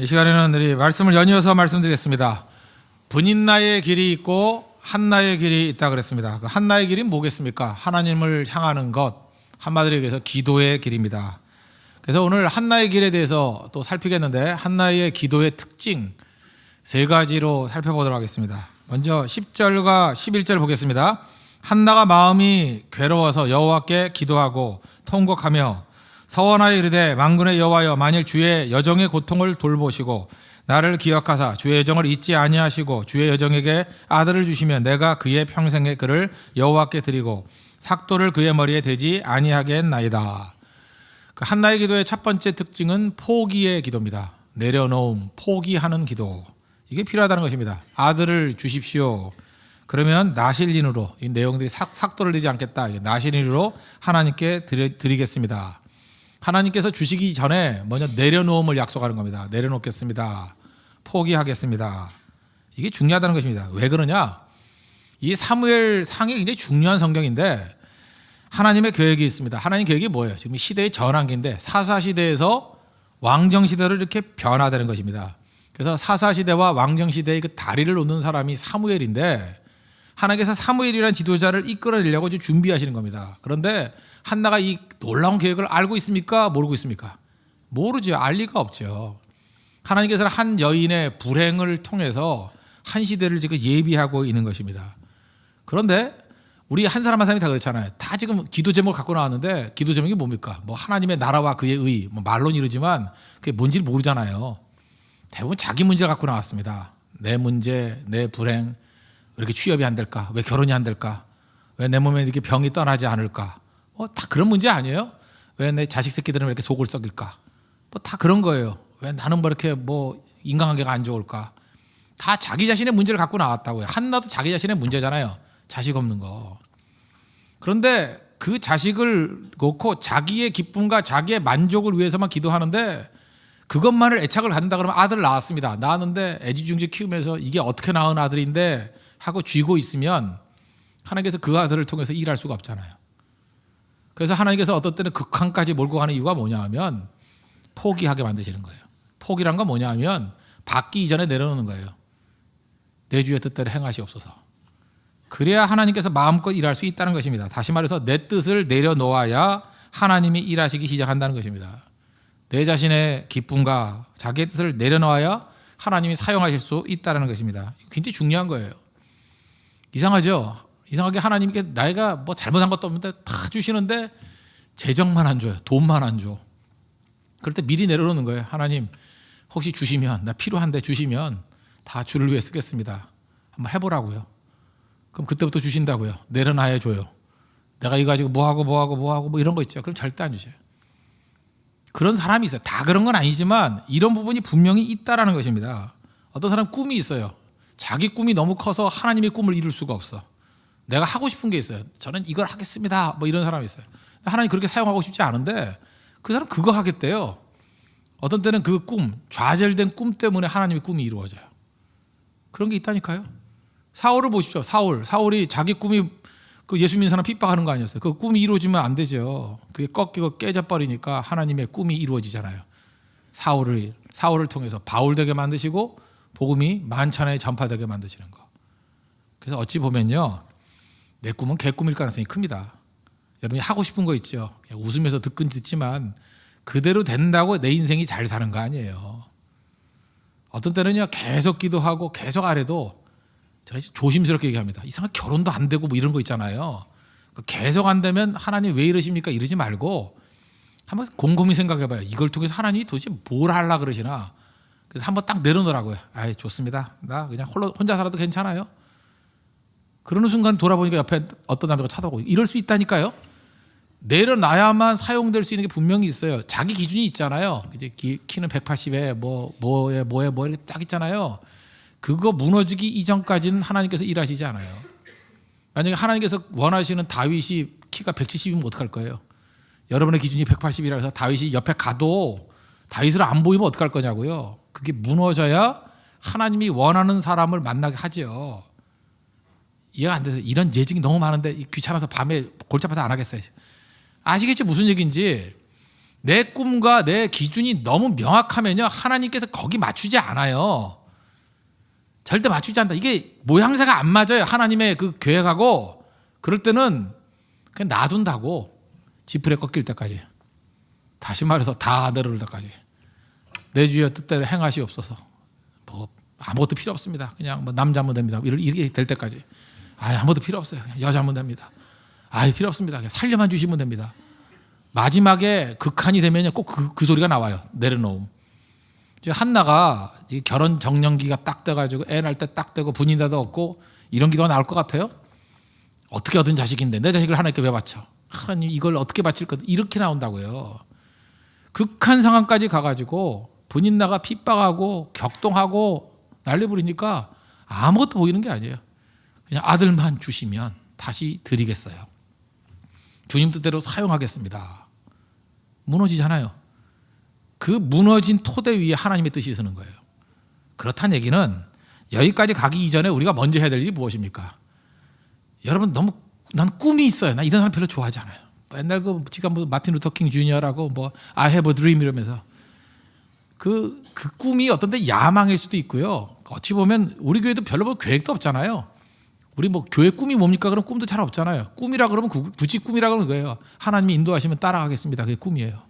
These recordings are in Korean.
이 시간에는 우리 말씀을 연이어서 말씀드리겠습니다. 분인나의 길이 있고 한나의 길이 있다 그랬습니다. 그 한나의 길이 뭐겠습니까? 하나님을 향하는 것, 한마디로 얘기해서 기도의 길입니다. 그래서 오늘 한나의 길에 대해서 또 살피겠는데, 한나의 기도의 특징 세 가지로 살펴보도록 하겠습니다. 먼저 10절과 11절 보겠습니다. 한나가 마음이 괴로워서 여호와께 기도하고 통곡하며 서원하여 이르되, 만군의 여호와여, 만일 주의 여정의 고통을 돌보시고 나를 기억하사 주의 여정을 잊지 아니하시고 주의 여정에게 아들을 주시면 내가 그의 평생의 그를 여호와께 드리고 삭도를 그의 머리에 대지 아니하겠나이다. 그 한나의 기도의 첫 번째 특징은 포기의 기도입니다. 내려놓음, 포기하는 기도, 이게 필요하다는 것입니다. 아들을 주십시오. 그러면 나실인으로, 이 내용들이 삭도를 내지 않겠다, 나실인으로 하나님께 드리겠습니다. 하나님께서 주시기 전에 먼저 내려놓음을 약속하는 겁니다. 내려놓겠습니다. 포기하겠습니다. 이게 중요하다는 것입니다. 왜 그러냐? 이 사무엘 상이 굉장히 중요한 성경인데, 하나님의 계획이 있습니다. 하나님 계획이 뭐예요? 지금 시대의 전환기인데, 사사시대에서 왕정시대로 이렇게 변화되는 것입니다. 그래서 사사시대와 왕정시대의 그 다리를 놓는 사람이 사무엘인데, 하나님께서 사무엘이라는 지도자를 이끌어내려고 준비하시는 겁니다. 그런데 한나가 이 놀라운 계획을 알고 있습니까? 모르고 있습니까? 모르죠. 알 리가 없죠. 하나님께서는 한 여인의 불행을 통해서 한 시대를 지금 예비하고 있는 것입니다. 그런데 우리 한 사람 한 사람이 다 그렇잖아요. 다 지금 기도 제목을 갖고 나왔는데, 기도 제목이 뭡니까? 뭐 하나님의 나라와 그의 의, 뭐 말로는 이러지만 그게 뭔지를 모르잖아요. 대부분 자기 문제를 갖고 나왔습니다. 내 문제, 내 불행, 왜 이렇게 취업이 안 될까? 왜 결혼이 안 될까? 왜 내 몸에 이렇게 병이 떠나지 않을까? 다 그런 문제 아니에요? 왜 내 자식 새끼들은 왜 이렇게 속을 썩일까? 다 그런 거예요. 왜 나는 뭐 이렇게 인간관계가 안 좋을까? 다 자기 자신의 문제를 갖고 나왔다고요. 한나도 자기 자신의 문제잖아요. 자식 없는 거. 그런데 그 자식을 놓고 자기의 기쁨과 자기의 만족을 위해서만 기도하는데, 그것만을 애착을 갖는다 그러면 아들을 낳았습니다. 낳았는데 애지중지 키우면서 이게 어떻게 낳은 아들인데 하고 쥐고 있으면 하나님께서 그 아들을 통해서 일할 수가 없잖아요. 그래서 하나님께서 어떤 때는 극한까지 몰고 가는 이유가 뭐냐 하면 포기하게 만드시는 거예요. 포기란 건 뭐냐 하면 받기 이전에 내려놓는 거예요. 내 주의 뜻대로 행하시옵소서. 그래야 하나님께서 마음껏 일할 수 있다는 것입니다. 다시 말해서 내 뜻을 내려놓아야 하나님이 일하시기 시작한다는 것입니다. 내 자신의 기쁨과 자기의 뜻을 내려놓아야 하나님이 사용하실 수 있다는 것입니다. 굉장히 중요한 거예요. 이상하죠? 이상하게 하나님께 내가 뭐 잘못한 것도 없는데 다 주시는데 재정만 안 줘요. 돈만 안 줘. 그럴 때 미리 내려놓는 거예요. 하나님, 혹시 주시면, 나 필요한데 주시면 다 주를 위해 쓰겠습니다. 한번 해보라고요. 그럼 그때부터 주신다고요. 내려놔야 줘요. 내가 이거 가지고 뭐하고 이런 거 있죠. 그럼 절대 안 주셔요. 그런 사람이 있어요. 다 그런 건 아니지만 이런 부분이 분명히 있다라는 것입니다. 어떤 사람 꿈이 있어요. 자기 꿈이 너무 커서 하나님의 꿈을 이룰 수가 없어. 내가 하고 싶은 게 있어요. 저는 이걸 하겠습니다. 이런 사람이 있어요. 하나님 그렇게 사용하고 싶지 않은데 그 사람 그거 하겠대요. 어떤 때는 그 꿈, 좌절된 꿈 때문에 하나님의 꿈이 이루어져요. 그런 게 있다니까요. 사울을 보십시오. 사울이 자기 꿈이 그 예수 믿는 사람 핍박하는 거 아니었어요. 그 꿈이 이루어지면 안 되죠. 그게 꺾이고 깨져버리니까 하나님의 꿈이 이루어지잖아요. 사울을 통해서 바울 되게 만드시고 복음이 만천하에 전파되게 만드시는 거. 그래서 어찌 보면요, 내 꿈은 개꿈일 가능성이 큽니다. 여러분이 하고 싶은 거 있죠. 웃으면서 듣지만 그대로 된다고 내 인생이 잘 사는 거 아니에요. 어떤 때는요, 계속 기도하고 계속 아래도 제가 조심스럽게 얘기합니다. 이상하게 결혼도 안 되고 이런 거 있잖아요. 계속 안 되면 하나님 왜 이러십니까? 이러지 말고 한번 곰곰이 생각해 봐요. 이걸 통해서 하나님이 도대체 뭘 하려고 그러시나? 그래서 한번 딱 내려놓으라고요. 아이, 좋습니다. 나 그냥 혼자 살아도 괜찮아요. 그러는 순간 돌아보니까 옆에 어떤 남자가 쳐다보고, 이럴 수 있다니까요. 내려놔야만 사용될 수 있는 게 분명히 있어요. 자기 기준이 있잖아요. 이제 키는 180에 뭐에 이렇게 딱 있잖아요. 그거 무너지기 이전까지는 하나님께서 일하시지 않아요. 만약에 하나님께서 원하시는 다윗이 키가 170이면 어떡할 거예요? 여러분의 기준이 180이라 해서 다윗이 옆에 가도 다윗을 안 보이면 어떡할 거냐고요. 그게 무너져야 하나님이 원하는 사람을 만나게 하죠. 이해가 안 돼서 이런 예증이 너무 많은데 귀찮아서 밤에 골치 아파서 안 하겠어요. 아시겠죠? 무슨 얘기인지. 내 꿈과 내 기준이 너무 명확하면요, 하나님께서 거기 맞추지 않아요. 절대 맞추지 않는다. 이게 모양새가 안 맞아요, 하나님의 그 계획하고. 그럴 때는 그냥 놔둔다고. 지푸레 꺾일 때까지. 다시 말해서 다 내려올 때까지. 내 주여 뜻대로 행하시옵소서. 뭐 아무것도 필요 없습니다. 그냥 뭐 남자면 됩니다. 이렇게 될 때까지. 아무것도 필요 없어요. 그냥 여자면 됩니다. 필요 없습니다. 그냥 살려만 주시면 됩니다. 마지막에 극한이 되면 꼭 그 소리가 나와요. 내려놓음. 한나가 결혼 정년기가 딱 돼가지고 애 낳을 때 딱 되고 분인자도 없고 이런 기도가 나올 것 같아요? 어떻게 얻은 자식인데 내 자식을 하나님께 왜 바쳐? 하나님 이걸 어떻게 바칠 것? 이렇게 나온다고요. 극한 상황까지 가가지고 분인나가 핍박하고 격동하고 난리 부리니까 아무것도 보이는 게 아니에요. 그냥 아들만 주시면 다시 드리겠어요. 주님 뜻대로 사용하겠습니다. 무너지잖아요. 그 무너진 토대 위에 하나님의 뜻이 서는 거예요. 그렇다는 얘기는 여기까지 가기 이전에 우리가 먼저 해야 될 일이 무엇입니까? 여러분 너무 난 꿈이 있어요. 나 이런 사람 별로 좋아하지 않아요. 옛날 지금 마틴 루터 킹 주니어라고 I have a dream 이러면서 그 꿈이 어떤 때 야망일 수도 있고요. 어찌 보면 우리 교회도 별로 계획도 없잖아요. 우리 교회 꿈이 뭡니까? 그럼 꿈도 잘 없잖아요. 꿈이라 그러면 굳이 꿈이라 그러는 거예요. 하나님이 인도하시면 따라가겠습니다. 그게 꿈이에요.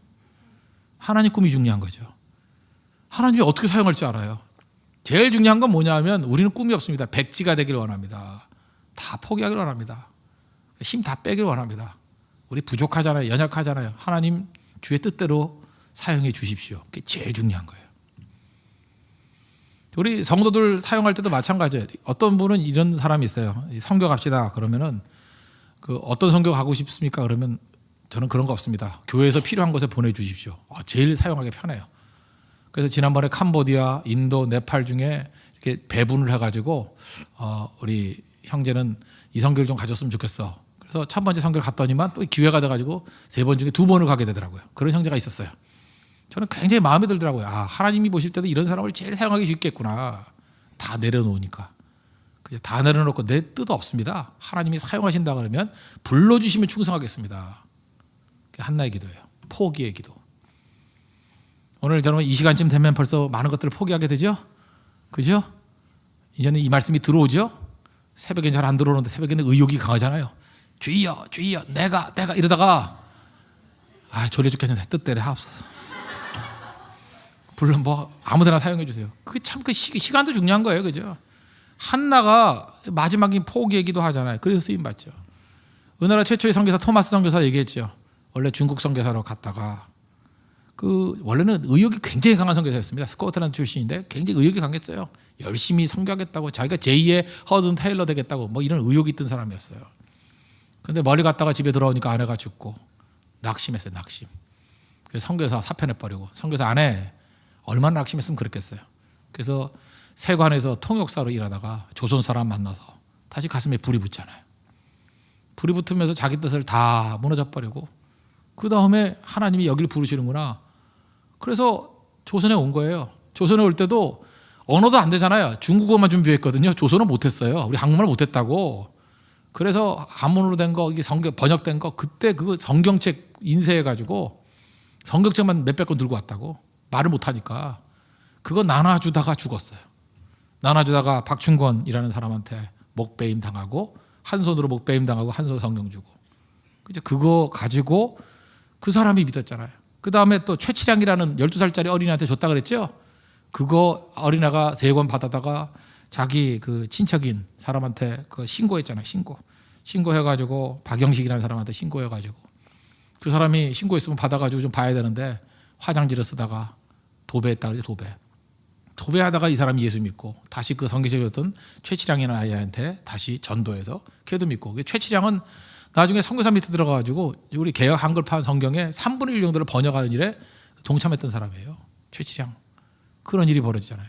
하나님 꿈이 중요한 거죠. 하나님이 어떻게 사용할지 알아요. 제일 중요한 건 뭐냐 하면 우리는 꿈이 없습니다. 백지가 되길 원합니다. 다 포기하길 원합니다. 힘 다 빼길 원합니다. 우리 부족하잖아요. 연약하잖아요. 하나님 주의 뜻대로 사용해 주십시오. 그게 제일 중요한 거예요. 우리 성도들 사용할 때도 마찬가지예요. 어떤 분은 이런 사람이 있어요. 선교 갑시다 그러면은 어떤 선교 가고 싶습니까? 그러면 저는 그런 거 없습니다. 교회에서 필요한 곳에 보내주십시오. 제일 사용하기 편해요. 그래서 지난번에 캄보디아, 인도, 네팔 중에 이렇게 배분을 해가지고 우리 형제는 이 선교를 좀 가졌으면 좋겠어. 그래서 첫 번째 선교를 갔더니만 또 기회가 돼가지고 세 번 중에 2번을 가게 되더라고요. 그런 형제가 있었어요. 저는 굉장히 마음에 들더라고요. 하나님이 보실 때도 이런 사람을 제일 사용하기 쉽겠구나. 다 내려놓으니까. 다 내려놓고 내 뜻 없습니다. 하나님이 사용하신다 그러면 불러주시면 충성하겠습니다. 그게 한나의 기도예요. 포기의 기도. 오늘 저는 이 시간쯤 되면 벌써 많은 것들을 포기하게 되죠? 그죠? 이제는 이 말씀이 들어오죠? 새벽엔 잘 안 들어오는데 새벽에는 의욕이 강하잖아요. 주여, 주여, 내가 이러다가 졸려 죽겠는데 뜻대로 하옵소서. 물론 아무데나 사용해 주세요. 그게 참 시간도 중요한 거예요. 그죠? 한나가 마지막에 포기의 기도 하잖아요. 그래서 쓰임 받죠. 우리나라 최초의 선교사 토마스 선교사 얘기했죠. 원래 중국 선교사로 갔다가 원래는 의욕이 굉장히 강한 선교사였습니다. 스코틀랜드 출신인데 굉장히 의욕이 강했어요. 열심히 선교하겠다고 자기가 제2의 허든 테일러 되겠다고 이런 의욕이 있던 사람이었어요. 근데 멀리 갔다가 집에 들어오니까 아내가 죽고 낙심했어요. 낙심. 그래서 선교사 사표내버리고 선교사 아내 얼마나 낙심했으면 그랬겠어요. 그래서 세관에서 통역사로 일하다가 조선 사람 만나서 다시 가슴에 불이 붙잖아요. 불이 붙으면서 자기 뜻을 다 무너져버리고 그 다음에 하나님이 여기를 부르시는구나. 그래서 조선에 온 거예요. 조선에 올 때도 언어도 안 되잖아요. 중국어만 준비했거든요. 조선어 못했어요. 우리 한국말 못했다고. 그래서 한문으로 된 거, 이게 성경 번역된 거, 그때 그 성경책 인쇄해가지고 성경책만 몇백 권 들고 왔다고. 말을 못하니까. 그거 나눠주다가 죽었어요. 나눠주다가 박충권이라는 사람한테 목배임 당하고 한 손으로 목배임 당하고 한 손으로 성경 주고. 그거 가지고 그 사람이 믿었잖아요. 그 다음에 또 최치량이라는 12살짜리 어린이한테 줬다 그랬죠. 그거 어린아가 3권 받아다가 자기 그 친척인 사람한테 그거 신고했잖아요. 신고해가지고 박영식이라는 사람한테 신고해가지고 그 사람이 신고했으면 받아가지고 좀 봐야 되는데 화장지를 쓰다가 도배했다 그러죠. 도배하다가 이 사람이 예수 믿고 다시 그 선교사였던 최치량이라는 아이한테 다시 전도해서 걔도 믿고. 최치량은 나중에 선교사 밑에 들어가가지고 우리 개역 한글판 성경의 3분의 1 정도를 번역하는 일에 동참했던 사람이에요. 최치량. 그런 일이 벌어지잖아요.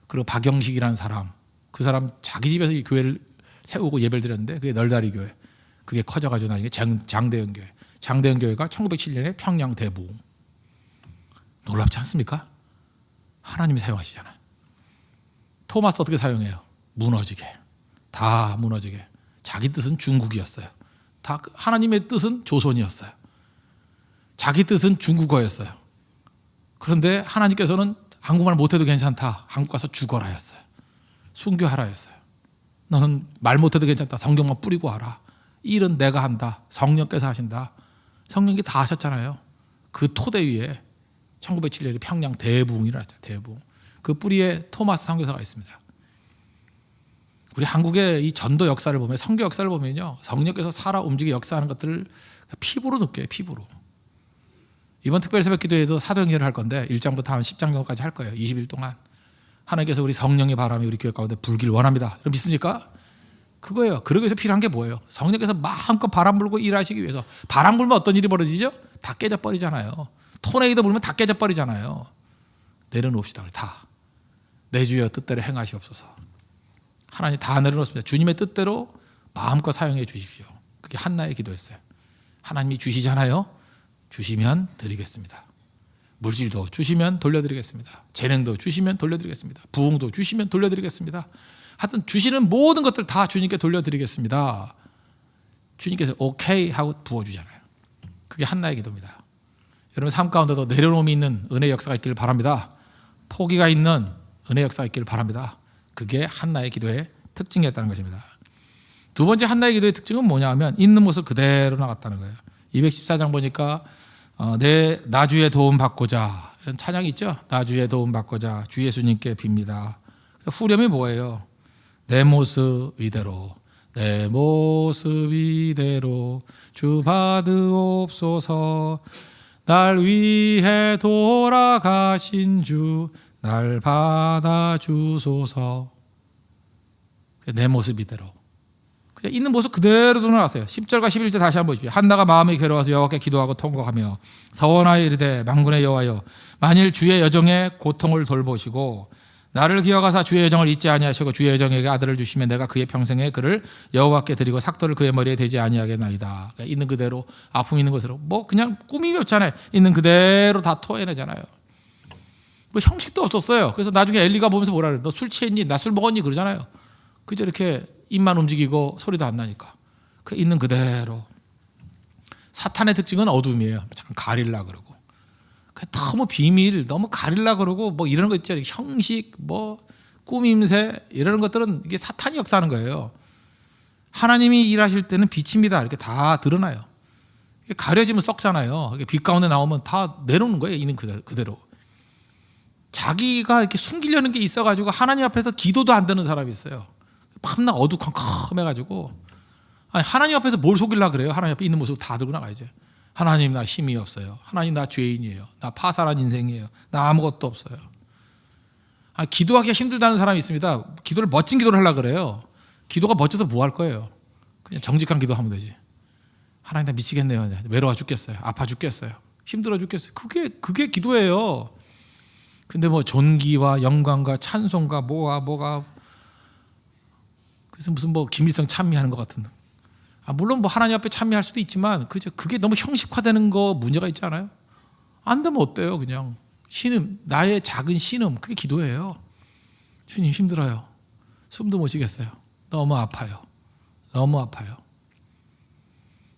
그리고 박영식이라는 사람, 그 사람 자기 집에서 이 교회를 세우고 예배를 드렸는데 그게 널다리 교회. 그게 커져가지고 나중에 장대현 교회. 장대현 교회가 1907년에 평양 대부흥. 놀랍지 않습니까? 하나님이 사용하시잖아요. 토마스 어떻게 사용해요? 무너지게. 다 무너지게. 자기 뜻은 중국이었어요. 다 하나님의 뜻은 조선이었어요. 자기 뜻은 중국어였어요. 그런데 하나님께서는 한국말 못해도 괜찮다. 한국 가서 죽어라 했어요. 순교하라 했어요. 너는 말 못해도 괜찮다. 성경만 뿌리고 와라. 일은 내가 한다. 성령께서 하신다. 성령이 다 하셨잖아요. 그 토대 위에 1907년에 평양 대부흥이라 했죠. 대부흥. 그 뿌리에 토마스 선교사가 있습니다. 우리 한국의 이 전도 역사를 보면, 선교 역사를 보면요, 성령께서 살아 움직여 역사하는 것들을 피부로 느껴요. 피부로. 이번 특별 새벽 기도에도 사도행전을 할 건데 1장부터 한 10장 정도까지 할 거예요. 20일 동안. 하나님께서 우리 성령의 바람이 우리 교회 가운데 불길 원합니다. 여러분 믿습니까? 그거예요. 그러기 위해서 필요한 게 뭐예요? 성령께서 마음껏 바람 불고 일하시기 위해서. 바람 불면 어떤 일이 벌어지죠? 다 깨져버리잖아요. 토네이도 불면 다 깨져버리잖아요. 내려놓읍시다. 우리 다. 내 주여 뜻대로 행하시옵소서. 하나님 다 내려놓습니다. 주님의 뜻대로 마음껏 사용해 주십시오. 그게 한나의 기도였어요. 하나님이 주시잖아요. 주시면 드리겠습니다. 물질도 주시면 돌려드리겠습니다. 재능도 주시면 돌려드리겠습니다. 부흥도 주시면 돌려드리겠습니다. 하여튼 주시는 모든 것들 다 주님께 돌려드리겠습니다. 주님께서 오케이 하고 부어주잖아요. 그게 한나의 기도입니다. 여러분 삶 가운데도 내려놓음이 있는 은혜 역사가 있기를 바랍니다. 포기가 있는 은혜 역사가 있기를 바랍니다. 그게 한나의 기도의 특징이었다는 것입니다. 두 번째 한나의 기도의 특징은 뭐냐 하면 있는 모습 그대로 나갔다는 거예요. 214장 보니까 나 주의 도움 받고자 이런 찬양이 있죠. 나 주의 도움 받고자 주 예수님께 빕니다. 후렴이 뭐예요? 내 모습 이대로 내 모습 이대로 주 받으옵소서. 날 위해 돌아가신 주 날 받아주소서. 내 모습 이대로 그냥 있는 모습 그대로 돌아갔어요. 10절과 11절 다시 한번 보십시오. 한나가 마음이 괴로워서 여호와께 기도하고 통곡하며 서원하여 이르되 만군의 여호와여 만일 주의 여종의 고통을 돌보시고 나를 기억하사 주의 여정을 잊지 아니하시고 주의 여정에게 아들을 주시면 내가 그의 평생에 그를 여호와께 드리고 삭도를 그의 머리에 대지 아니하겠나이다. 그러니까 있는 그대로 아픔 있는 것으로 뭐 그냥 꿈이 없잖아요. 있는 그대로 다 토해내잖아요. 뭐 형식도 없었어요. 그래서 나중에 엘리가 보면서 뭐라 그래? 너 술 취했니? 나 술 먹었니? 그러잖아요. 그저 이렇게 입만 움직이고 소리도 안 나니까. 그 있는 그대로. 사탄의 특징은 어둠이에요. 잠깐 가릴라 그러고. 너무 비밀, 너무 가릴라 그러고 뭐 이런 거 있죠. 형식, 뭐 꾸밈새 이런 것들은 이게 사탄이 역사하는 거예요. 하나님이 일하실 때는 빛입니다. 이렇게 다 드러나요. 가려지면 썩잖아요. 빛 가운데 나오면 다 내놓는 거예요. 있는 그대로. 자기가 이렇게 숨기려는 게 있어가지고 하나님 앞에서 기도도 안 되는 사람이 있어요. 밤낮 어두컴컴해가지고 하나님 앞에서 뭘 속이려고 그래요? 하나님 앞에 있는 모습 다 들고 나가야죠. 하나님 나 힘이 없어요. 하나님 나 죄인이에요. 나 파산한 인생이에요. 나 아무것도 없어요. 기도하기가 힘들다는 사람이 있습니다. 기도를 멋진 기도를 하려고 그래요. 기도가 멋져서 뭐 할 거예요? 그냥 정직한 기도하면 되지. 하나님 나 미치겠네요. 외로워 죽겠어요. 아파 죽겠어요. 힘들어 죽겠어요. 그게 기도예요. 근데 뭐 존귀와 영광과 찬송과 뭐가 그래서 무슨 뭐 김일성 찬미하는 것 같은. 물론 뭐 하나님 앞에 찬미할 수도 있지만 그게 너무 형식화되는 거 문제가 있지 않아요? 안 되면 어때요? 그냥 신음, 나의 작은 신음, 그게 기도예요. 주님 힘들어요. 숨도 못 쉬겠어요. 너무 아파요. 너무 아파요.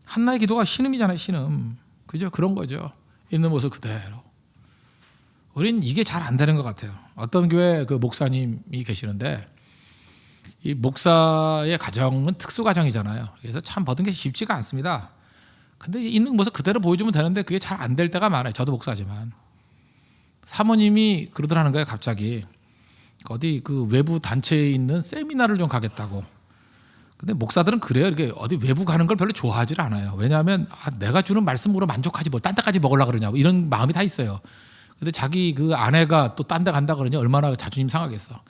한나의 기도가 신음이잖아요. 신음. 그죠? 그런 거죠. 있는 모습 그대로. 우린 이게 잘 안 되는 것 같아요. 어떤 교회 그 목사님이 계시는데 이 목사의 가정은 특수 가정이잖아요. 그래서 참 모든 게 쉽지가 않습니다. 근데 있는 모습 그대로 보여주면 되는데 그게 잘 안 될 때가 많아요. 저도 목사지만. 사모님이 그러더라는 거예요. 갑자기 어디 그 외부 단체에 있는 세미나를 좀 가겠다고. 근데 목사들은 그래요. 이렇게 어디 외부 가는 걸 별로 좋아하지 않아요. 왜냐하면 내가 주는 말씀으로 만족하지 뭐 딴 데까지 먹으려고 그러냐고 이런 마음이 다 있어요. 근데 자기 그 아내가 또 딴 데 간다 그러니 얼마나 자존심 상하겠어.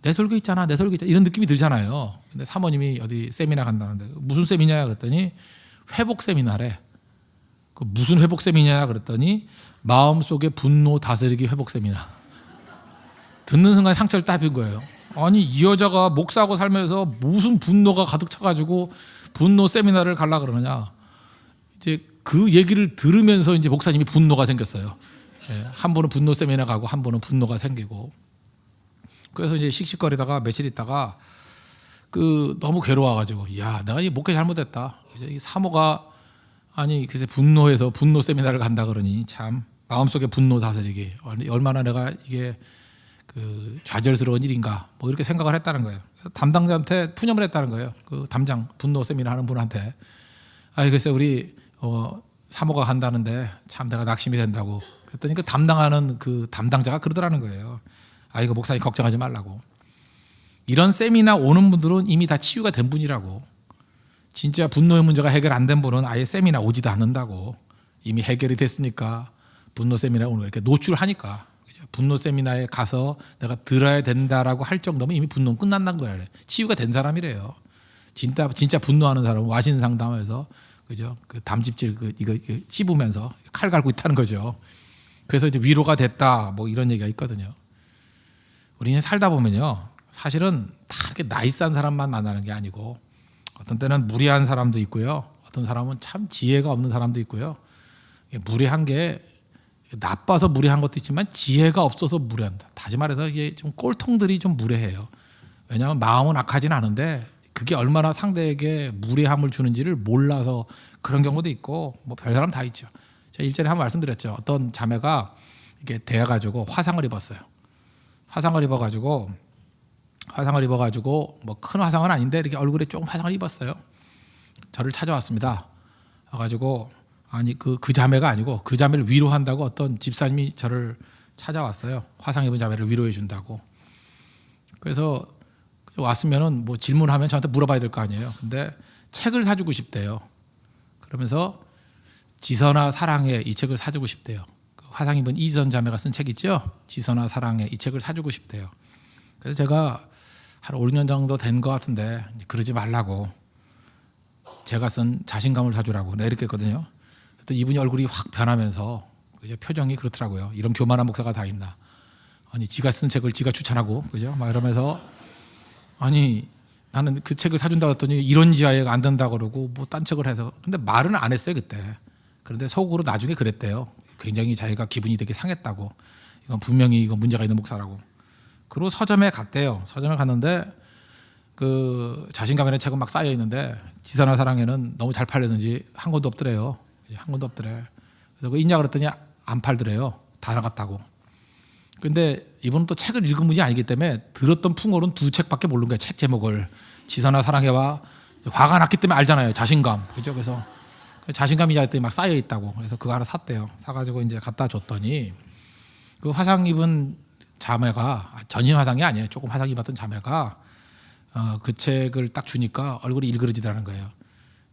내 설교 있잖아, 내 설교 있잖아. 이런 느낌이 들잖아요. 근데 사모님이 어디 세미나 간다는데 무슨 세미나야 그랬더니 회복 세미나래. 그 무슨 회복 세미나야 그랬더니 마음속의 분노 다스리기 회복 세미나. 듣는 순간 상처를 따빈 거예요. 아니 이 여자가 목사하고 살면서 무슨 분노가 가득 차가지고 분노 세미나를 가려 그러느냐. 이제 그 얘기를 들으면서 이제 목사님이 분노가 생겼어요. 한 분은 분노 세미나 가고 한 분은 분노가 생기고. 그래서 이제 씩씩거리다가 며칠 있다가 너무 괴로워가지고 내가 이 목회 잘못했다. 이제 이 사모가 아니 글쎄 분노해서 분노 세미나를 간다 그러니 참 마음속에 분노 다스리기 얼마나 내가 이게 그 좌절스러운 일인가 뭐 이렇게 생각을 했다는 거예요. 담당자한테 푸념을 했다는 거예요. 그 담장 분노 세미나 하는 분한테 글쎄 우리 사모가 간다는데 참 내가 낙심이 된다고 그랬더니 그 담당하는 그 담당자가 그러더라는 거예요. 이거 목사님 걱정하지 말라고. 이런 세미나 오는 분들은 이미 다 치유가 된 분이라고. 진짜 분노의 문제가 해결 안 된 분은 아예 세미나 오지도 않는다고. 이미 해결이 됐으니까 분노 세미나 오는 거 이렇게 노출하니까. 분노 세미나에 가서 내가 들어야 된다라고 할 정도면 이미 분노는 끝난다는 거예요. 치유가 된 사람이래요. 진짜 분노하는 사람은 와신 상담에서 그죠? 그 담즙질 이거 씹으면서 칼 갈고 있다는 거죠. 그래서 이제 위로가 됐다 뭐 이런 얘기가 있거든요. 우리는 살다 보면요, 사실은 다 이렇게 나이스한 사람만 만나는 게 아니고 어떤 때는 무례한 사람도 있고요, 어떤 사람은 참 지혜가 없는 사람도 있고요. 무례한 게 나빠서 무례한 것도 있지만 지혜가 없어서 무례한다. 다시 말해서 이게 좀 꼴통들이 좀 무례해요. 왜냐하면 마음은 악하진 않은데 그게 얼마나 상대에게 무례함을 주는지를 몰라서 그런 경우도 있고 뭐 별 사람 다 있죠. 제가 일전에 한번 말씀드렸죠. 어떤 자매가 이렇게 대해가지고 화상을 입었어요. 화상을 입어가지고 뭐 큰 화상은 아닌데 이렇게 얼굴에 조금 화상을 입었어요. 저를 찾아왔습니다. 와가지고 그 자매가 아니고 그 자매를 위로한다고 어떤 집사님이 저를 찾아왔어요. 화상 입은 자매를 위로해 준다고. 그래서 왔으면은 뭐 질문하면 저한테 물어봐야 될 거 아니에요. 근데 책을 사주고 싶대요. 그러면서 지선아 사랑해 이 책을 사주고 싶대요. 그 화상 입은 이지선 자매가 쓴 책 있죠? 지선아 사랑해 이 책을 사주고 싶대요. 그래서 제가 한 5, 6년 정도 된 것 같은데 그러지 말라고 제가 쓴 자신감을 사주라고 이렇게 했거든요. 또 이분이 얼굴이 확 변하면서 표정이 그렇더라고요. 이런 교만한 목사가 다 있나. 지가 쓴 책을 지가 추천하고 그죠? 막 이러면서 나는 그 책을 사준다고 했더니 이런 지하에 안 된다 그러고 뭐 딴 책을 해서 근데 말은 안 했어요 그때. 그런데 속으로 나중에 그랬대요. 굉장히 자기가 기분이 되게 상했다고. 이건 분명히 이거 문제가 있는 목사라고. 그리고 서점에 갔대요. 서점에 갔는데 그 자신감이라는 책은 막 쌓여 있는데 지선아 사랑에는 너무 잘 팔렸는지 한 권도 없더래요. 한 권도 없더래. 그래서 그 있냐 그랬더니 안 팔더래요. 다 나갔다고. 근데 이분은 또 책을 읽은 분이 아니기 때문에 들었던 풍어로는 2책밖에 모르는 거예요. 책 제목을. 지선아 사랑해와 화가 났기 때문에 알잖아요. 자신감. 그죠? 그래서 자신감이 했더니 막 쌓여 있다고. 그래서 그거 하나 샀대요. 사가지고 이제 갖다 줬더니 그 화상 입은 자매가 전신 화상이 아니에요. 조금 화상 입었던 자매가 그 책을 딱 주니까 얼굴이 일그러지더라는 거예요.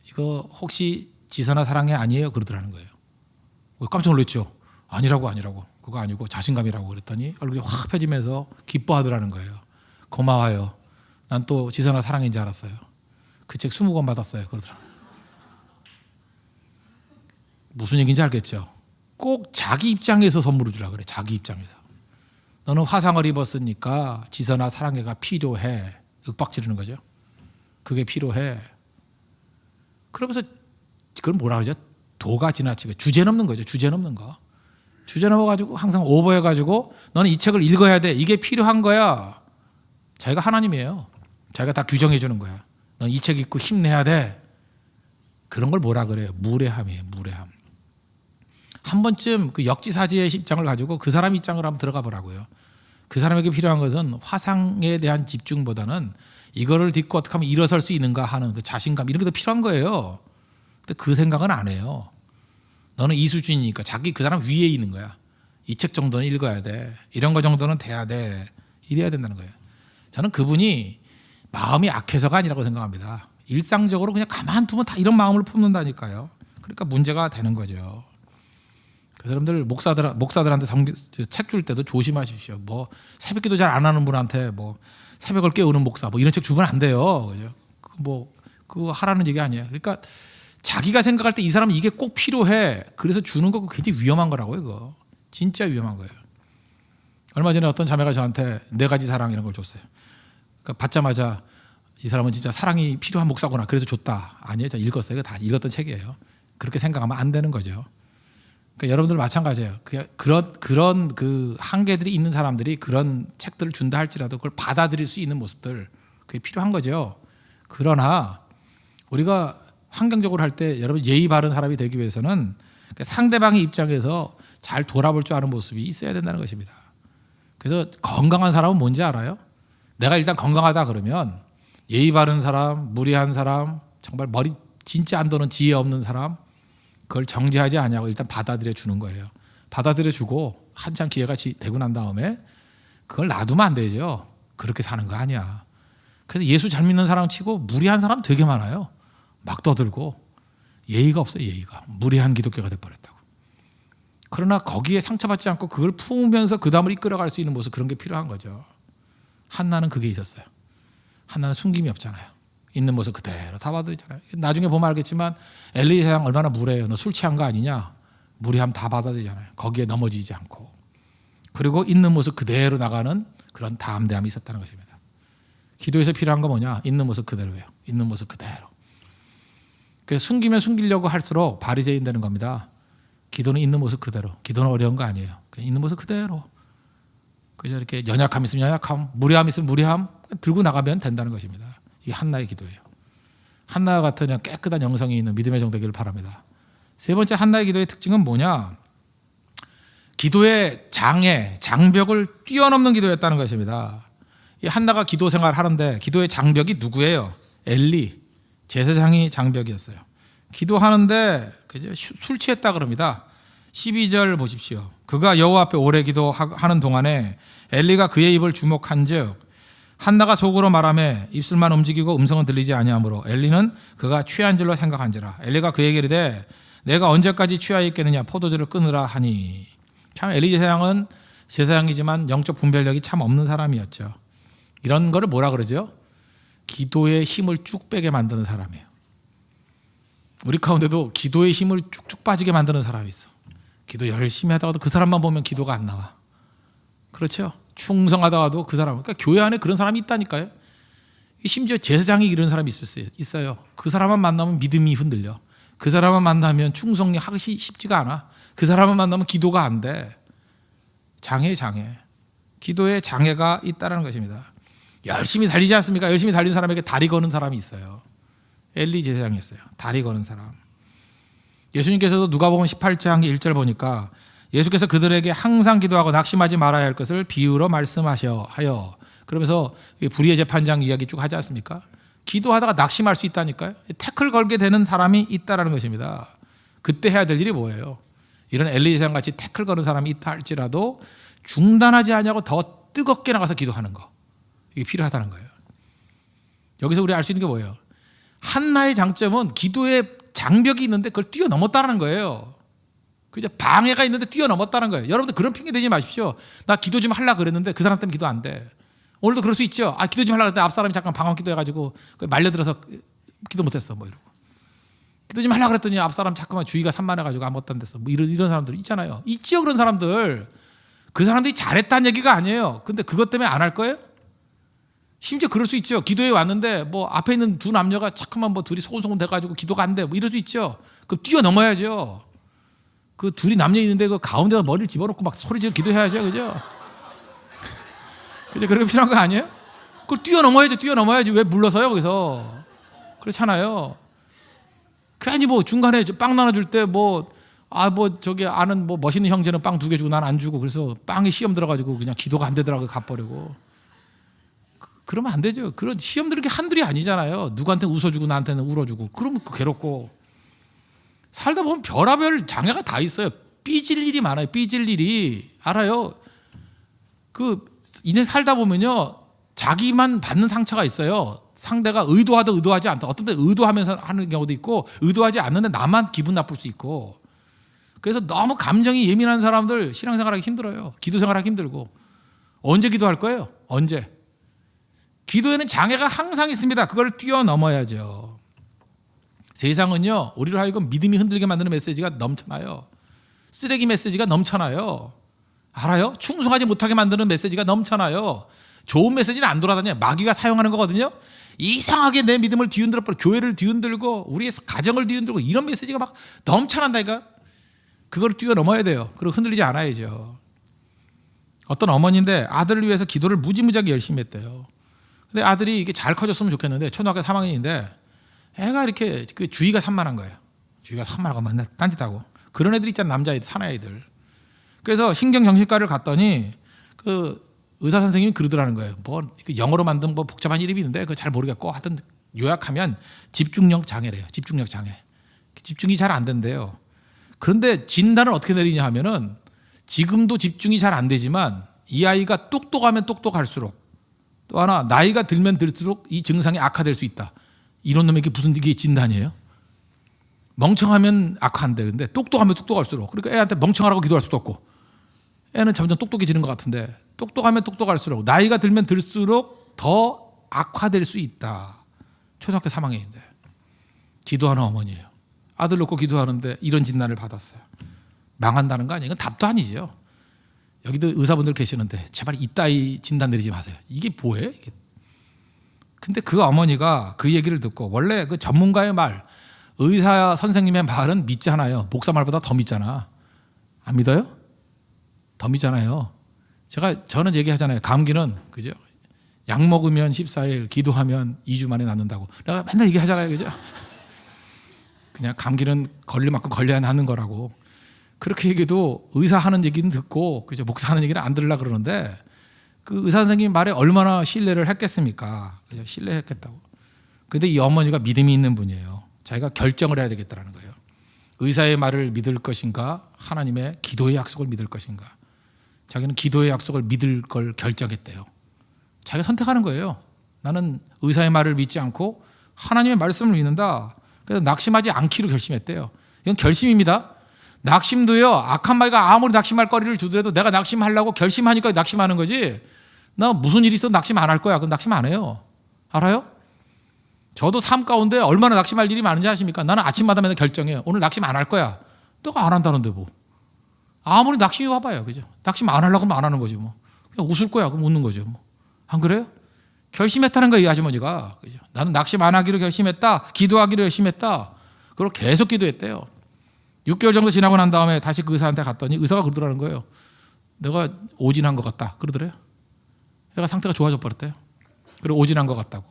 이거 혹시 지선아 사랑해 아니에요? 그러더라는 거예요. 깜짝 놀랐죠. 아니라고 그거 아니고 자신감이라고 그랬더니 얼굴이 확 펴지면서 기뻐하더라는 거예요. 고마워요. 난 또 지선아 사랑인 줄 알았어요. 그 책 20권 받았어요. 그러더라고요. 무슨 얘기인지 알겠죠? 꼭 자기 입장에서 선물을 주라 그래. 자기 입장에서. 너는 화상을 입었으니까 지선아 사랑해가 필요해. 윽박지르는 거죠. 그게 필요해. 그러면서 그걸 뭐라 그러죠? 도가 지나치고 주제 넘는 거죠. 주제 넘는 거. 주제 넘어가지고 항상 오버해가지고 너는 이 책을 읽어야 돼. 이게 필요한 거야. 자기가 하나님이에요. 자기가 다 규정해 주는 거야. 넌 이 책 읽고 힘내야 돼. 그런 걸 뭐라 그래요? 무례함이에요. 무례함. 한 번쯤 그 역지사지의 입장을 가지고 그 사람 입장을 한번 들어가 보라고요. 그 사람에게 필요한 것은 화상에 대한 집중보다는 이거를 딛고 어떻게 하면 일어설 수 있는가 하는 그 자신감 이런 게 더 필요한 거예요. 근데 그 생각은 안 해요. 너는 이 수준이니까 자기 그 사람 위에 있는 거야. 이 책 정도는 읽어야 돼. 이런 거 정도는 돼야 돼. 이래야 된다는 거예요. 저는 그분이 마음이 악해서가 아니라고 생각합니다. 일상적으로 그냥 가만두면 다 이런 마음을 품는다니까요. 그러니까 문제가 되는 거죠. 그 사람들 목사들한테 책 줄 때도 조심하십시오. 뭐 새벽기도 잘 안 하는 분한테 뭐 새벽을 깨우는 목사 뭐 이런 책 주면 안 돼요. 그죠? 그거 하라는 얘기 아니에요. 그러니까 자기가 생각할 때 이 사람은 이게 꼭 필요해. 그래서 주는 거 굉장히 위험한 거라고요. 그거 진짜 위험한 거예요. 얼마 전에 어떤 자매가 저한테 4가지 사랑 이런 걸 줬어요. 그러니까 받자마자 이 사람은 진짜 사랑이 필요한 목사구나. 그래서 줬다. 아니에요. 저 읽었어요. 이거 다 읽었던 책이에요. 그렇게 생각하면 안 되는 거죠. 그러니까 여러분들 마찬가지예요. 그런 그 한계들이 있는 사람들이 그런 책들을 준다 할지라도 그걸 받아들일 수 있는 모습들 그게 필요한 거죠. 그러나 우리가 환경적으로 할 때 여러분 예의 바른 사람이 되기 위해서는 상대방의 입장에서 잘 돌아볼 줄 아는 모습이 있어야 된다는 것입니다. 그래서 건강한 사람은 뭔지 알아요? 내가 일단 건강하다 그러면 예의 바른 사람, 무례한 사람, 정말 머리 진짜 안 도는 지혜 없는 사람, 그걸 정죄하지 않냐고 일단 받아들여 주는 거예요. 받아들여 주고 한참 기회가 되고 난 다음에 그걸 놔두면 안 되죠. 그렇게 사는 거 아니야. 그래서 예수 잘 믿는 사람 치고 무례한 사람 되게 많아요. 막 떠들고 예의가 없어요. 예의가. 무례한 기독교가 돼버렸다고. 그러나 거기에 상처받지 않고 그걸 품으면서 그 다음을 이끌어갈 수 있는 모습, 그런 게 필요한 거죠. 한나는 그게 있었어요. 한나는 숨김이 없잖아요. 있는 모습 그대로 다 받아들이잖아요. 나중에 보면 알겠지만 엘리 제사장 얼마나 무례해요. 너 술 취한 거 아니냐. 무례하면 다 받아들이잖아요. 거기에 넘어지지 않고. 그리고 있는 모습 그대로 나가는 그런 담대함이 있었다는 것입니다. 기도에서 필요한 거 뭐냐. 있는 모습 그대로예요. 있는 모습 그대로. 그래서 숨기면 숨기려고 할수록 바리새인 되는 겁니다. 기도는 있는 모습 그대로. 기도는 어려운 거 아니에요. 그냥 있는 모습 그대로. 그래서 이렇게 연약함 있으면 연약함, 무례함 있으면 무례함 들고 나가면 된다는 것입니다. 이게 한나의 기도예요. 한나와 같은 깨끗한 영성이 있는 믿음의 종 되기를 바랍니다. 세 번째 한나의 기도의 특징은 뭐냐? 기도의 장벽을 뛰어넘는 기도였다는 것입니다. 이 한나가 기도 생활을 하는데 기도의 장벽이 누구예요? 엘리, 제사장이 장벽이었어요. 기도하는데 술 취했다 그럽니다. 12절 보십시오. 그가 여호와 앞에 오래 기도하는 동안에 엘리가 그의 입을 주목한즉 한나가 속으로 말하며 입술만 움직이고 음성은 들리지 아니하므로 엘리는 그가 취한 줄로 생각한지라. 엘리가 그에게 이르되 내가 언제까지 취하여 있겠느냐. 포도주를 끊으라 하니. 참 엘리 제사장은 제사장이지만 영적 분별력이 참 없는 사람이었죠. 이런 거를 뭐라 그러죠? 기도의 힘을 쭉 빼게 만드는 사람이에요. 우리 가운데도 기도의 힘을 쭉쭉 빠지게 만드는 사람이 있어. 기도 열심히 하다가도 그 사람만 보면 기도가 안 나와. 그렇죠? 충성하다가도 그 사람, 그러니까 교회 안에 그런 사람이 있다니까요. 심지어 제사장이 이런 사람이 있어요. 그 사람만 만나면 믿음이 흔들려. 그 사람만 만나면 충성이 하기 쉽지가 않아. 그 사람만 만나면 기도가 안 돼. 장애. 기도에 장애가 있다는 것입니다. 열심히 달리지 않습니까? 열심히 달리는 사람에게 다리 거는 사람이 있어요. 엘리 제사장이었어요. 다리 거는 사람. 예수님께서도 누가복음 18장 1절 보니까 예수께서 그들에게 항상 기도하고 낙심하지 말아야 할 것을 비유로 말씀하여 그러면서 불의의 재판장 이야기 쭉 하지 않습니까? 기도하다가 낙심할 수 있다니까요. 태클 걸게 되는 사람이 있다라는 것입니다. 그때 해야 될 일이 뭐예요? 이런 엘리 제사장 같이 태클 거는 사람이 있다 할지라도 중단하지 않냐고 더 뜨겁게 나가서 기도하는 거. 이게 필요하다는 거예요. 여기서 우리 알 수 있는 게 뭐예요? 한나의 장점은 기도에 장벽이 있는데 그걸 뛰어넘었다는 거예요. 그죠? 방해가 있는데 뛰어넘었다는 거예요. 여러분들 그런 핑계 대지 마십시오. 나 기도 좀 하려고 그랬는데 그 사람 때문에 기도 안 돼. 오늘도 그럴 수 있죠. 기도 좀 하려고 했는데 앞 사람이 잠깐 방황 기도해가지고 말려들어서 기도 못했어. 뭐 이러고. 기도 좀 하려고 그랬더니 앞 사람 자꾸만 주의가 산만해가지고 아무것도 안 됐어. 뭐 이런 사람들 있잖아요. 있지요, 그런 사람들. 그 사람들이 잘했다는 얘기가 아니에요. 근데 그것 때문에 안 할 거예요? 심지어 그럴 수 있죠. 기도에 왔는데 뭐 앞에 있는 두 남녀가 자꾸만 뭐 둘이 소곤소곤 돼가지고 기도가 안 돼. 뭐 이럴 수 있죠. 그럼 뛰어넘어야죠. 그 둘이 남녀 있는데 그 가운데다 머리를 집어넣고 막 소리 지르고 기도해야죠. 그죠? 그죠? 그렇게 필요한 거 아니에요? 그걸 뛰어넘어야지. 왜 물러서요, 거기서? 그렇잖아요. 괜히 뭐 중간에 빵 나눠줄 때 저기 아는 뭐 멋있는 형제는 빵 2개 주고 난 안 주고 그래서 빵에 시험 들어가지고 그냥 기도가 안 되더라고요. 갚버리고. 그러면 안 되죠. 그런 시험들이 한둘이 아니잖아요. 누구한테 웃어주고 나한테는 울어주고. 그러면 괴롭고. 살다 보면 별의별 장애가 다 있어요. 삐질 일이 많아요. 삐질 일이. 알아요. 인생 살다 보면요. 자기만 받는 상처가 있어요. 상대가 의도하든 의도하지 않든. 어떤 때 의도하면서 하는 경우도 있고 의도하지 않는데 나만 기분 나쁠 수 있고. 그래서 너무 감정이 예민한 사람들 신앙생활하기 힘들어요. 기도생활하기 힘들고. 언제 기도할 거예요? 언제? 기도에는 장애가 항상 있습니다. 그걸 뛰어넘어야죠. 세상은요, 우리로 하여금 믿음이 흔들게 만드는 메시지가 넘쳐나요. 쓰레기 메시지가 넘쳐나요. 알아요? 충성하지 못하게 만드는 메시지가 넘쳐나요. 좋은 메시지는 안 돌아다녀요. 마귀가 사용하는 거거든요. 이상하게 내 믿음을 뒤흔들어 버리고 교회를 뒤흔들고 우리의 가정을 뒤흔들고 이런 메시지가 막 넘쳐난다니까. 그걸 뛰어넘어야 돼요. 그리고 흔들리지 않아야죠. 어떤 어머니인데 아들을 위해서 기도를 무지무지하게 열심히 했대요. 근데 아들이 이게 잘 커졌으면 좋겠는데 초등학교 3학년인데 애가 이렇게 그 주의가 산만한 거예요. 주의가 산만하고 맨날 딴짓하고. 그런 애들 있잖아, 남자애들, 사나이들. 그래서 신경정신과를 갔더니 그 의사 선생님이 그러더라는 거예요. 뭐 영어로 만든 뭐 복잡한 이름이 있는데 그거 잘 모르겠고 하여튼 요약하면 집중력 장애래요. 집중력 장애. 집중이 잘 안 된대요. 그런데 진단을 어떻게 내리냐 하면은 지금도 집중이 잘 안 되지만 이 아이가 똑똑하면 똑똑할수록 또 하나 나이가 들면 들수록 이 증상이 악화될 수 있다. 이런 놈에게 무슨 이게 진단이에요? 멍청하면 악화한대. 근데 똑똑하면 똑똑할수록. 그러니까 애한테 멍청하라고 기도할 수도 없고 애는 점점 똑똑해지는 것 같은데 똑똑하면 똑똑할수록 나이가 들면 들수록 더 악화될 수 있다. 초등학교 3학년인데 기도하는 어머니예요. 아들 놓고 기도하는데 이런 진단을 받았어요. 망한다는 거 아니에요? 이건 답도 아니죠. 여기도 의사분들 계시는데 제발 이따위 진단 내리지 마세요. 이게 뭐예요? 이게. 근데 그 어머니가 그 얘기를 듣고 원래 그 전문가의 말, 의사 선생님의 말은 믿잖아요. 목사 말보다 더 믿잖아. 안 믿어요? 더 믿잖아요. 저는 얘기하잖아요. 감기는 그죠? 약 먹으면 14일, 기도하면 2주 만에 낫는다고. 내가 맨날 얘기하잖아요. 그죠? 그냥 감기는 걸릴 만큼 걸려야 낫는 거라고. 그렇게 얘기도 의사 하는 얘기는 듣고 그죠? 목사 하는 얘기는 안 들으려고 그러는데 그 의사 선생님 말에 얼마나 신뢰를 했겠습니까? 그죠? 신뢰했겠다고. 그런데 이 어머니가 믿음이 있는 분이에요. 자기가 결정을 해야 되겠다는 거예요. 의사의 말을 믿을 것인가? 하나님의 기도의 약속을 믿을 것인가? 자기는 기도의 약속을 믿을 걸 결정했대요. 자기가 선택하는 거예요. 나는 의사의 말을 믿지 않고 하나님의 말씀을 믿는다. 그래서 낙심하지 않기로 결심했대요. 이건 결심입니다. 낙심도요, 악한 마귀가 아무리 낙심할 거리를 주더라도 내가 낙심하려고 결심하니까 낙심하는 거지. 나 무슨 일이 있어도 낙심 안 할 거야. 그럼 낙심 안 해요. 알아요? 저도 삶 가운데 얼마나 낙심할 일이 많은지 아십니까? 나는 아침마다 맨날 결정해요. 오늘 낙심 안 할 거야. 내가 안 한다는데 뭐. 아무리 낙심이 와봐요. 그죠? 낙심 안 하려고 하면 안 하는 거지 뭐. 그냥 웃을 거야. 그럼 웃는 거죠 뭐. 안 그래요? 결심했다는 거예요, 이 아주머니가. 그죠? 나는 낙심 안 하기로 결심했다. 기도하기로 결심했다. 그리고 계속 기도했대요. 6개월 정도 지나고 난 다음에 다시 그 의사한테 갔더니 의사가 그러더라는 거예요. 내가 오진한 것 같다. 그러더래요. 애가 상태가 좋아져 버렸대요. 그리고 오진한 것 같다고.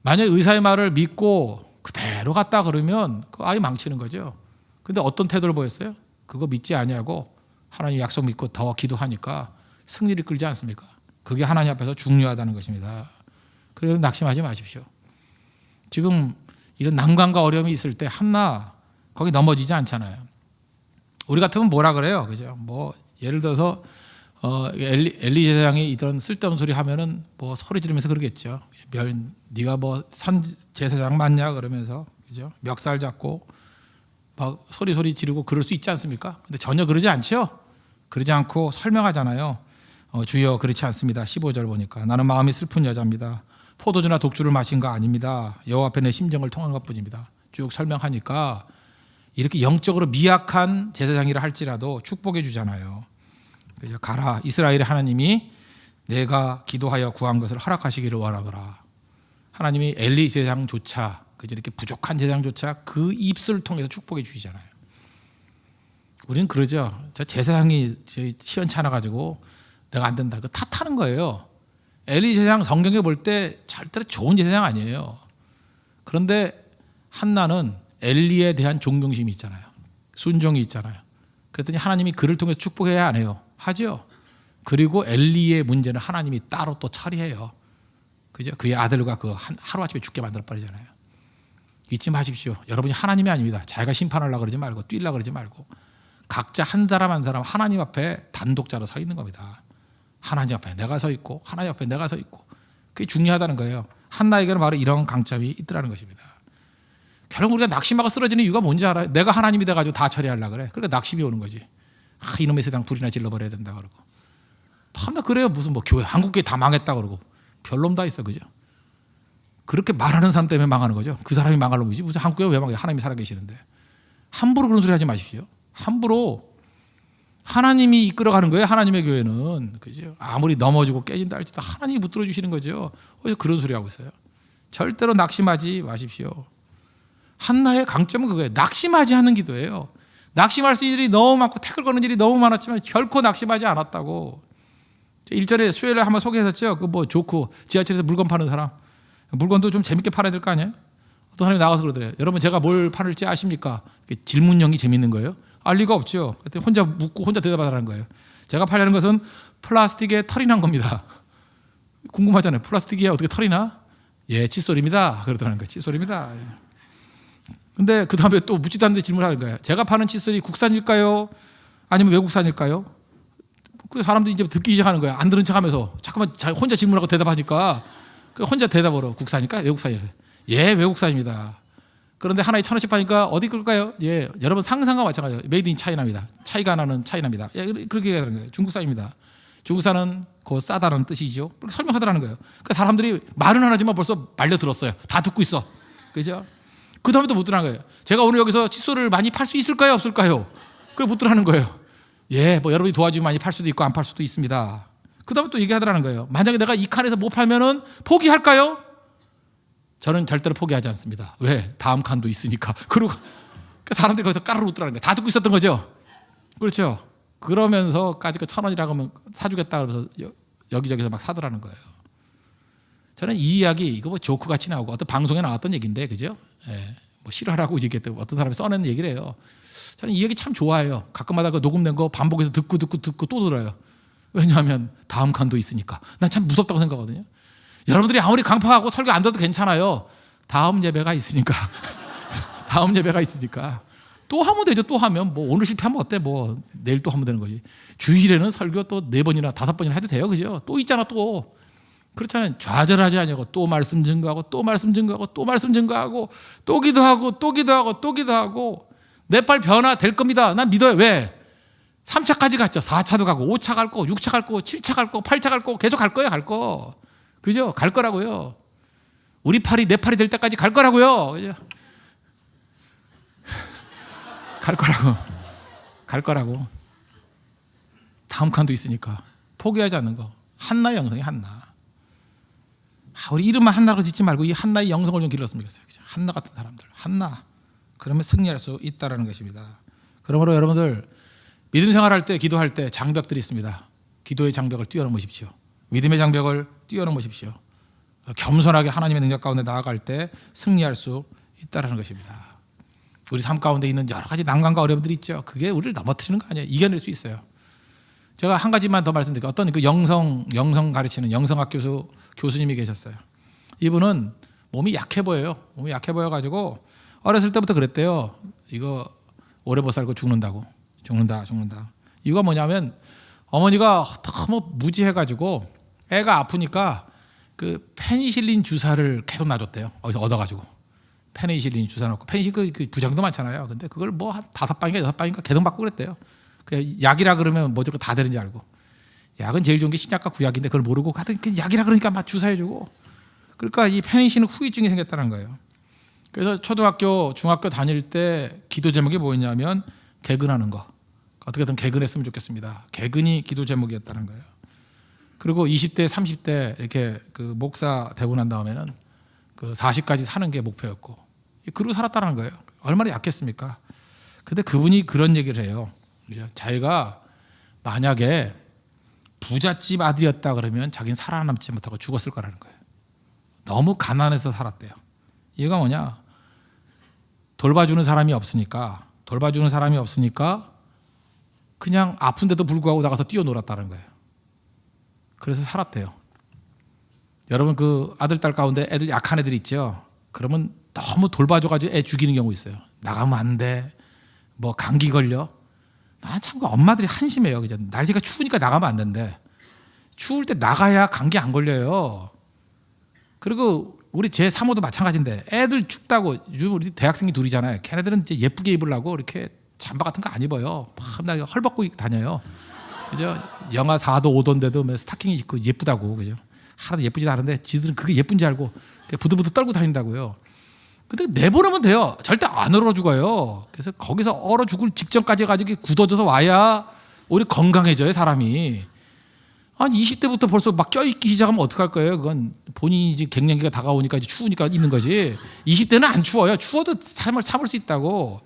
만약에 의사의 말을 믿고 그대로 갔다 그러면 그 아이 망치는 거죠. 근데 어떤 태도를 보였어요? 그거 믿지 아니하고 하나님 약속 믿고 더 기도하니까 승리를 끌지 않습니까? 그게 하나님 앞에서 중요하다는 것입니다. 그래서 낙심하지 마십시오. 지금 이런 난관과 어려움이 있을 때 한나 거기 넘어지지 않잖아요. 우리 같으면 뭐라 그래요? 그죠? 뭐 예를 들어서 엘리 제사장이 이런 쓸데없는 소리 하면은 뭐 소리 지르면서 그러겠죠. 네가 뭐 선 제사장 맞냐 그러면서 그죠? 멱살 잡고 막 소리 지르고 그럴 수 있지 않습니까? 근데 전혀 그러지 않죠. 그러지 않고 설명하잖아요. 주여 그렇지 않습니다. 15절 보니까 나는 마음이 슬픈 여자입니다. 포도주나 독주를 마신 거 아닙니다. 여호와 앞에 내 심정을 통한 것뿐입니다. 쭉 설명하니까 이렇게 영적으로 미약한 제사장이라 할지라도 축복해 주잖아요. 그래서 가라 이스라엘의 하나님이 내가 기도하여 구한 것을 허락하시기를 원하노라. 하나님이 엘리 제사장조차 그저 이렇게 부족한 제사장조차 그 입술을 통해서 축복해 주시잖아요. 우리는 그러죠. 저 제사장이 시원찮아 가지고 내가 안 된다. 그 탓하는 거예요. 엘리 제사장 성경에 볼 때 절대로 좋은 제사장 아니에요. 그런데 한나는 엘리에 대한 존경심이 있잖아요. 순종이 있잖아요. 그랬더니 하나님이 그를 통해서 축복해야 안 해요. 하죠. 그리고 엘리의 문제는 하나님이 따로 또 처리해요. 그죠? 그의 아들과 그 하루아침에 죽게 만들어 버리잖아요. 잊지 마십시오. 여러분이 하나님이 아닙니다. 자기가 심판하려고 그러지 말고 뛰려고 그러지 말고 각자 한 사람 한 사람 하나님 앞에 단독자로 서 있는 겁니다. 하나님 앞에 내가 서 있고 하나님 앞에 내가 서 있고 그게 중요하다는 거예요. 한나에게는 바로 이런 강점이 있더라는 것입니다. 결국 우리가 낙심하고 쓰러지는 이유가 뭔지 알아요? 내가 하나님이 돼가지고 다 처리하려고 그래. 그러니까 낙심이 오는 거지. 이놈의 세상 불이나 질러버려야 된다 그러고. 밤낮 그래요. 무슨 뭐 교회 한국교회 다 망했다 그러고. 별놈 다 있어. 그죠? 그렇게 말하는 사람 때문에 망하는 거죠. 그 사람이 망할 놈이지. 무슨 한국교회 왜 망해요? 하나님이 살아계시는데. 함부로 그런 소리 하지 마십시오. 함부로 하나님이 이끌어가는 거예요. 하나님의 교회는. 그죠? 아무리 넘어지고 깨진다 할지라도 하나님이 붙들어 주시는 거죠. 왜 그런 소리 하고 있어요? 절대로 낙심하지 마십시오. 한나의 강점은 그거예요. 낙심하지 않는 기도예요. 낙심할 수 있는 일이 너무 많고 태클 거는 일이 너무 많았지만 결코 낙심하지 않았다고. 1절에 수요일에 한번 소개했었죠. 그 뭐 좋고 지하철에서 물건 파는 사람. 물건도 좀 재밌게 팔아야 될 거 아니에요? 어떤 사람이 나가서 그러더래요. 여러분 제가 뭘 팔을지 아십니까? 질문형이 재밌는 거예요. 알 리가 없죠. 그때 혼자 묻고 혼자 대답하라는 거예요. 제가 팔려는 것은 플라스틱에 털이 난 겁니다. 궁금하잖아요. 플라스틱에 어떻게 털이 나? 예, 칫솔입니다. 그러더라는 거예요. 칫솔입니다. 근데 그 다음에 또 묻지도 않는데 질문하는 거예요. 제가 파는 칫솔이 국산일까요? 아니면 외국산일까요? 그 사람들이 이제 듣기 시작하는 거예요. 안 들은 척하면서 잠깐만 혼자 질문하고 대답하니까 혼자 대답으로 국산일까? 외국산일까? 예, 외국산입니다. 그런데 하나에 1,000원씩 파니까 어디 끌까요? 예, 여러분 상상과 마찬가지예요. 메이드 인 차이나입니다. 차이가 나는 차이나입니다. 예, 그렇게 얘기하는 거예요. 중국산입니다. 중국산은 그 싸다는 뜻이죠. 그렇게 설명하더라는 거예요. 그러니까 사람들이 말은 안 하지만 벌써 말려 들었어요. 다 듣고 있어. 그죠? 그 다음에 또 묻더라는 거예요. 제가 오늘 여기서 칫솔을 많이 팔 수 있을까요? 없을까요? 그걸 묻더라는 거예요. 예, 뭐 여러분이 도와주면 많이 팔 수도 있고 안 팔 수도 있습니다. 그 다음에 또 얘기하더라는 거예요. 만약에 내가 이 칸에서 못 팔면은 포기할까요? 저는 절대로 포기하지 않습니다. 왜? 다음 칸도 있으니까. 그러고 사람들이 거기서 까르르 웃더라는 거예요. 다 듣고 있었던 거죠. 그렇죠. 그러면서까지 그 1,000원이라고 하면 사주겠다 그러면서 여기저기서 막 사더라는 거예요. 저는 이 이야기 이거 뭐 조크 같이 나오고 어떤 방송에 나왔던 얘기인데, 그죠? 예, 뭐 싫어하라고 얘기했다고 어떤 사람이 써낸 얘기를 해요. 저는 이 얘기 참 좋아해요. 가끔마다 그 녹음된 거 반복해서 듣고 또 들어요. 왜냐하면 다음 칸도 있으니까. 난 참 무섭다고 생각하거든요. 여러분들이 아무리 강파하고 설교 안 들어도 괜찮아요. 다음 예배가 있으니까. 다음 예배가 있으니까. 또 하면 되죠. 또 하면 뭐 오늘 실패하면 어때? 뭐 내일 또 하면 되는 거지. 주일에는 설교 또 4번이나 5번이나 해도 돼요. 그죠? 또 있잖아 또. 그렇잖아요. 좌절하지 않냐고 또 말씀 증거하고 또 말씀 증거하고 또 말씀 증거하고 또 기도하고 또 기도하고 또 기도하고 내 팔 변화될 겁니다. 난 믿어요. 왜? 3차까지 갔죠. 4차도 가고 5차 갈 거, 6차 갈 거, 7차 갈 거, 8차 갈 거 계속 갈 거예요. 갈 거. 그죠? 갈 거라고요. 우리 팔이 내 팔이 될 때까지 갈 거라고요. 그죠? 갈 거라고. 갈 거라고. 다음 칸도 있으니까 포기하지 않는 거. 한나의 영성이 한나. 우리 이름만 한나라고 짓지 말고 이 한나의 영성을 좀 길렀으면 좋겠어요. 한나 같은 사람들. 한나. 그러면 승리할 수 있다는 것입니다. 그러므로 여러분들 믿음 생활할 때 기도할 때 장벽들이 있습니다. 기도의 장벽을 뛰어넘으십시오. 믿음의 장벽을 뛰어넘으십시오. 겸손하게 하나님의 능력 가운데 나아갈 때 승리할 수 있다는 것입니다. 우리 삶 가운데 있는 여러 가지 난관과 어려움들이 있죠. 그게 우리를 넘어뜨리는 거 아니에요. 이겨낼 수 있어요. 제가 한 가지만 더 말씀드릴게요. 어떤 그 영성 가르치는 영성학 교수님이 계셨어요. 이분은 몸이 약해 보여요. 몸이 약해 보여가지고 어렸을 때부터 그랬대요. 이거 오래 못 살고 죽는다. 이유가 뭐냐면 어머니가 너무 무지해가지고 애가 아프니까 그 페니실린 주사를 계속 놔줬대요. 어디서 얻어가지고 페니실린 주사 놓고 페니실린 그 부작용도 많잖아요. 근데 그걸 뭐 한 5방인가 6방인가 계속 받고 그랬대요. 약이라 그러면 뭐저거 다 되는 줄 알고. 약은 제일 좋은 게 신약과 구약인데 그걸 모르고 하여튼 약이라 그러니까 막 주사해주고. 그러니까 이 페니실린 후유증이 생겼다는 거예요. 그래서 초등학교, 중학교 다닐 때 기도 제목이 뭐였냐면 개근하는 거. 어떻게든 개근했으면 좋겠습니다. 개근이 기도 제목이었다는 거예요. 그리고 20대, 30대 이렇게 그 목사 되고 난 다음에는 그 40까지 사는 게 목표였고 그러고 살았다는 거예요. 얼마나 약했습니까? 근데 그분이 그런 얘기를 해요. 자기가 만약에 부잣집 아들이었다 그러면 자기는 살아남지 못하고 죽었을 거라는 거예요. 너무 가난해서 살았대요. 이유가 뭐냐? 돌봐주는 사람이 없으니까 그냥 아픈데도 불구하고 나가서 뛰어놀았다는 거예요. 그래서 살았대요. 여러분 그 아들, 딸 가운데 애들 약한 애들 있죠? 그러면 너무 돌봐줘가지고 애 죽이는 경우 있어요. 나가면 안 돼. 뭐 감기 걸려. 난 참 엄마들이 한심해요. 그죠? 날씨가 추우니까 나가면 안 된대. 추울 때 나가야 감기 안 걸려요. 그리고 우리 제 사모도 마찬가지인데 애들 춥다고 요즘 우리 대학생이 둘이잖아요. 걔네들은 이제 예쁘게 입으려고 이렇게 잠바 같은 거 안 입어요. 밤낮 헐벗고 다녀요. 그죠? 영하 4도 5도인데도 스타킹 입고 예쁘다고. 그죠? 하나도 예쁘지도 않은데 지들은 그게 예쁜지 알고 부들부들 떨고 다닌다고요. 근데 내보내면 돼요. 절대 안 얼어 죽어요. 그래서 거기서 얼어 죽을 직전까지 가지고 굳어져서 와야 우리 건강해져요, 사람이. 아니 20대부터 벌써 막 껴있기 시작하면 어떡할 거예요? 그건 본인이 이제 갱년기가 다가오니까 이제 추우니까 입는 거지. 20대는 안 추워요. 추워도 참을 수 있다고.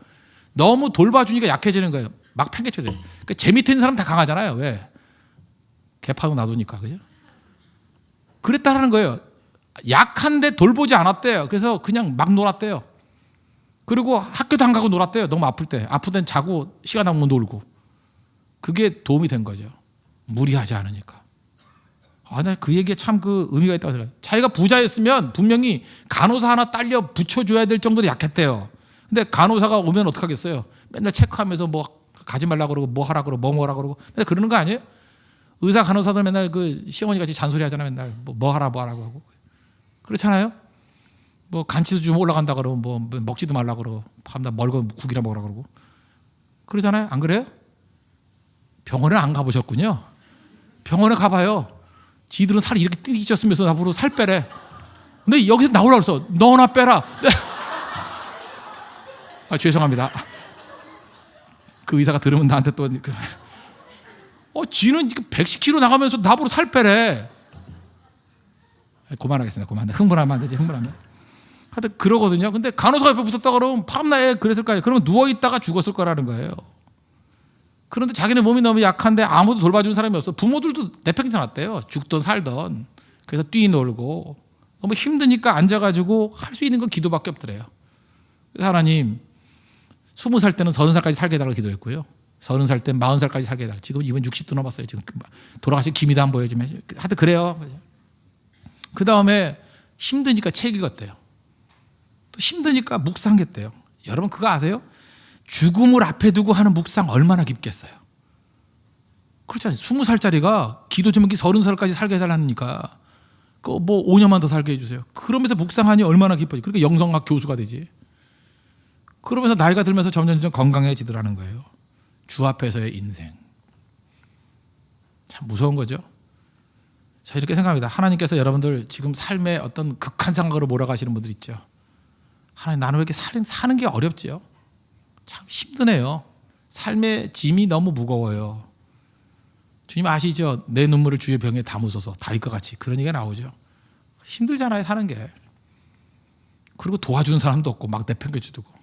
너무 돌봐주니까 약해지는 거예요. 막 팽개쳐야 돼요. 그러니까 제 밑에 있는 사람 다 강하잖아요. 왜? 개파도 놔두니까. 그죠? 그랬다라는 거예요. 약한데 돌보지 않았대요. 그래서 그냥 막 놀았대요. 그리고 학교도 안 가고 놀았대요. 너무 아플 때. 아플 땐 자고 시간 남으면 놀고. 그게 도움이 된 거죠. 무리하지 않으니까. 나 그 얘기에 참 그 의미가 있다고 생각해요. 자기가 부자였으면 분명히 간호사 하나 딸려 붙여줘야 될 정도로 약했대요. 근데 간호사가 오면 어떡하겠어요? 맨날 체크하면서 뭐 가지 말라 그러고 뭐 하라 그러고 뭐 뭐라 그러고 맨날 그러는 거 아니에요? 의사 간호사들 맨날 그 시어머니 같이 잔소리 하잖아. 맨날 뭐 하라고 하고. 그렇잖아요? 뭐 간치도 좀 올라간다 그러고 뭐 먹지도 말라 그러고 밤낮 멀고 국이나 먹으라 그러고. 그러잖아요? 안 그래요? 병원에 안 가보셨군요. 병원에 가봐요. 지들은 살이 이렇게 띠기쳤으면서 나보고 살 빼래. 근데 여기서 나오라고 그랬어. 너나 빼라. 죄송합니다. 그 의사가 들으면 나한테 또 지는 110kg 나가면서 나보고 살 빼래. 그만하겠습니다. 흥분하면 안 되지. 흥분하면. 하여튼 그러거든요. 근데 간호사 옆에 붙었다 그러면 밤낮에 그랬을 거예요. 그러면 누워있다가 죽었을 거라는 거예요. 그런데 자기네 몸이 너무 약한데 아무도 돌봐주는 사람이 없어. 부모들도 내팽겨놨대요. 죽던 살던. 그래서 뛰놀고 너무 힘드니까 앉아가지고 할 수 있는 건 기도밖에 없더래요. 그래서 하나님 20살 때는 30살까지 살게 해달라고 기도했고요. 30살 때 40살까지 살게 해달라고. 지금 이번 60도 넘었어요. 지금 돌아가실 기미도 안 보여. 하여튼 그래요. 그 다음에 힘드니까 책 읽었대요. 또 힘드니까 묵상했대요. 여러분 그거 아세요? 죽음을 앞에 두고 하는 묵상 얼마나 깊겠어요. 그렇잖아요. 20살짜리가 기도 제목이 30살까지 살게 해달라니까 그 뭐 5년만 더 살게 해주세요. 그러면서 묵상하니 얼마나 깊어요. 그러니까 영성학 교수가 되지. 그러면서 나이가 들면서 점점 건강해지더라는 거예요. 주 앞에서의 인생. 참 무서운 거죠. 자, 이렇게 생각합니다. 하나님께서 여러분들 지금 삶의 어떤 극한 상황으로 몰아가시는 분들 있죠. 하나님 나는 왜 이렇게 사는 게 어렵지요? 참 힘드네요. 삶의 짐이 너무 무거워요. 주님 아시죠? 내 눈물을 주의 병에 담으소서. 다윗과 같이 그런 얘기가 나오죠. 힘들잖아요 사는 게. 그리고 도와주는 사람도 없고 막 내팽개쳐두고.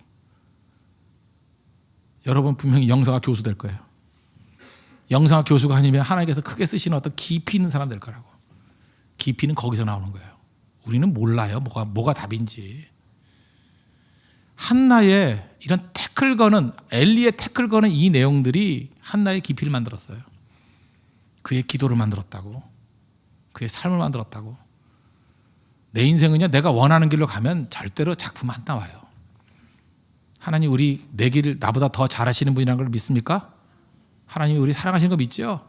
여러분 분명히 영성학 교수 될 거예요. 영성학 교수가 아니면 하나님께서 크게 쓰시는 어떤 깊이 있는 사람 될 거라고. 깊이는 거기서 나오는 거예요. 우리는 몰라요. 뭐가 답인지. 한나의 이런 태클 거는 엘리의 태클 거는 이 내용들이 한나의 깊이를 만들었어요. 그의 기도를 만들었다고. 그의 삶을 만들었다고. 내 인생은요 내가 원하는 길로 가면 절대로 작품 안 나와요. 하나님 내 길을 나보다 더 잘하시는 분이라는 걸 믿습니까? 하나님이 우리 사랑하시는 거 믿죠?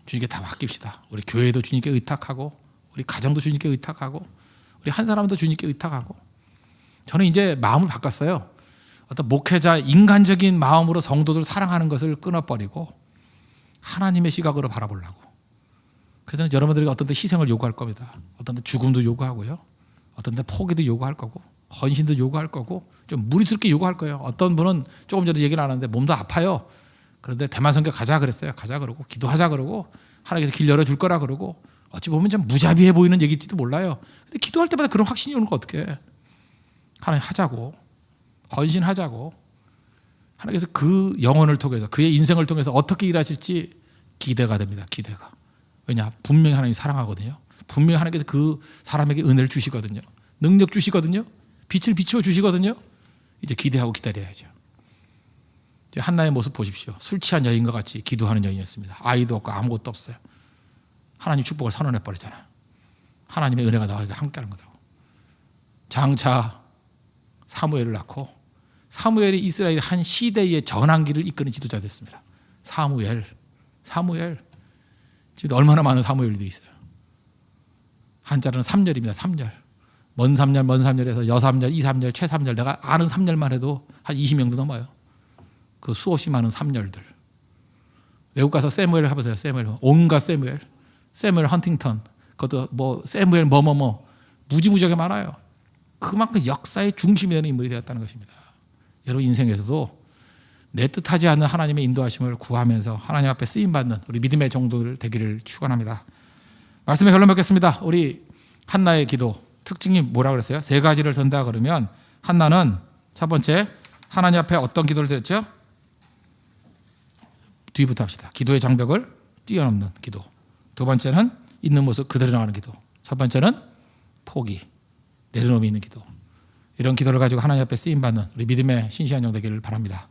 주님께 다 맡깁시다. 우리 교회도 주님께 의탁하고 우리 가정도 주님께 의탁하고 우리 한 사람도 주님께 의탁하고. 저는 이제 마음을 바꿨어요. 어떤 목회자 인간적인 마음으로 성도들 사랑하는 것을 끊어버리고 하나님의 시각으로 바라보려고. 그래서 여러분들에게 어떤 데 희생을 요구할 겁니다. 어떤 데 죽음도 요구하고요. 어떤 데 포기도 요구할 거고 헌신도 요구할 거고 좀 무리스럽게 요구할 거예요. 어떤 분은 조금 전에 얘기를 안 하는데 몸도 아파요. 그런데 대만 선교 가자 그랬어요. 가자 그러고 기도하자 그러고 하나님께서 길 열어줄 거라 그러고 어찌 보면 좀 무자비해 보이는 얘기일지도 몰라요. 근데 기도할 때마다 그런 확신이 오는 거 어떡해. 하나님 하자고 헌신하자고. 하나님께서 그 영혼을 통해서 그의 인생을 통해서 어떻게 일하실지 기대가 됩니다. 기대가. 왜냐? 분명히 하나님이 사랑하거든요. 분명히 하나님께서 그 사람에게 은혜를 주시거든요. 능력 주시거든요. 빛을 비추어 주시거든요. 이제 기대하고 기다려야죠. 이제 한나의 모습 보십시오. 술 취한 여인과 같이 기도하는 여인이었습니다. 아이도 없고 아무것도 없어요. 하나님 축복을 선언해 버리잖아요. 하나님의 은혜가 나에게 함께하는 거다고. 장차 사무엘을 낳고 사무엘이 이스라엘 한 시대의 전환기를 이끄는 지도자 됐습니다. 사무엘. 지금 얼마나 많은 사무엘이 있어요. 한자로는 3렬입니다. 3렬. 먼 3렬에서 여3렬, 2, 3렬, 최3렬. 내가 아는 3렬만 해도 한 20명도 넘어요. 그 수없이 많은 3렬들. 외국 가서 세무엘 해보세요. 세무엘. 온갖 세무엘. 세무엘 헌팅턴. 그것도 뭐 세무엘 뭐뭐뭐. 무지무지하게 많아요. 그만큼 역사의 중심이 되는 인물이 되었다는 것입니다. 여러분 인생에서도 내 뜻하지 않는 하나님의 인도하심을 구하면서 하나님 앞에 쓰임받는 우리 믿음의 정도를 되기를 축원합니다. 말씀의 결론 맺겠습니다. 우리 한나의 기도 특징이 뭐라 그랬어요? 3가지를 든다 그러면 한나는 첫 번째 하나님 앞에 어떤 기도를 드렸죠? 뒤부터 합시다. 기도의 장벽을 뛰어넘는 기도. 두 번째는 있는 모습 그대로 나가는 기도. 첫 번째는 포기, 내려놓음이 있는 기도, 이런 기도를 가지고 하나님 앞에 쓰임받는 우리 믿음의 신시한 영 되기를 바랍니다.